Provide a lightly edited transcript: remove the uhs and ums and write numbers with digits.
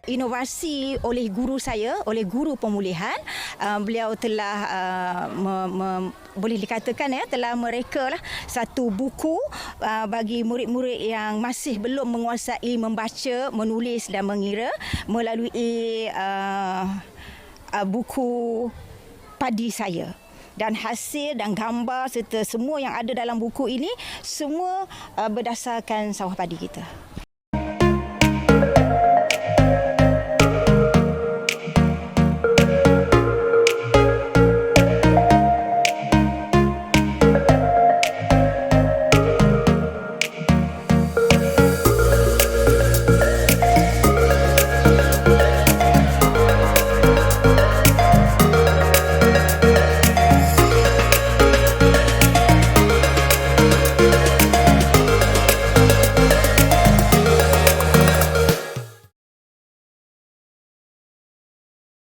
Inovasi oleh guru saya, oleh guru pemulihan, beliau telah boleh dikatakan telah mereka lah satu buku bagi murid-murid yang masih belum menguasai membaca, menulis dan mengira melalui buku padi saya. Dan hasil dan gambar serta semua yang ada dalam buku ini semua berdasarkan sawah padi kita.